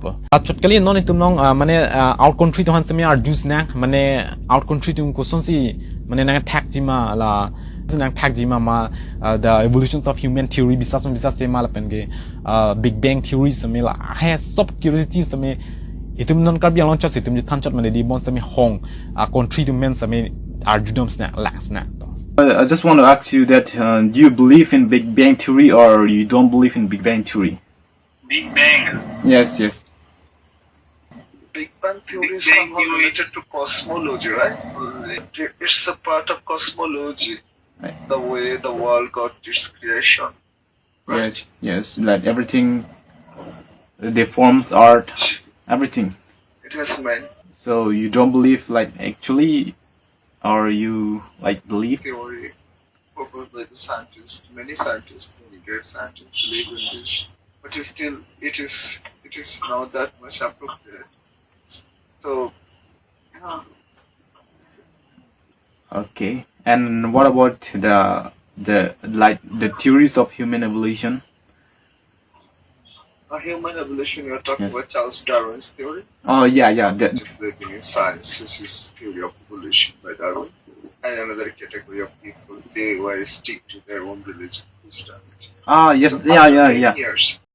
Chut kali non itum nong mane out country to han sami arjus na mane out country tum koson si mane nang tag jima la nang tag jima ma the evolutions of human theory bisa sema la penge big bang theory sami la has sub curiosity sami itum non kar biang long chas itum than chat mane di bon sami hong country to men sami arjudom snack lax na. I just want to ask you that do you believe in Big Bang Theory or you don't believe in Big Bang Theory? Big Bang. Yes. Big Bang Theory is somehow related to cosmology, right? It's a part of cosmology, Right. the way the world got its creation. Right? Yes, like everything, the forms, art, everything. It has meant So you don't believe like actually, or you like believe? theory proposed by the scientists. Many scientists, many great scientists believe in this, but it is not that much appropriate. So, yeah. Okay. And what about the theories of human evolution? A human evolution, you're talking Yes. about Charles Darwin's theory. Oh yeah. That, Believing in science, which is theory of evolution by Darwin, and another category of people, they were stick to their own religion. yes, So yeah. after 10 years,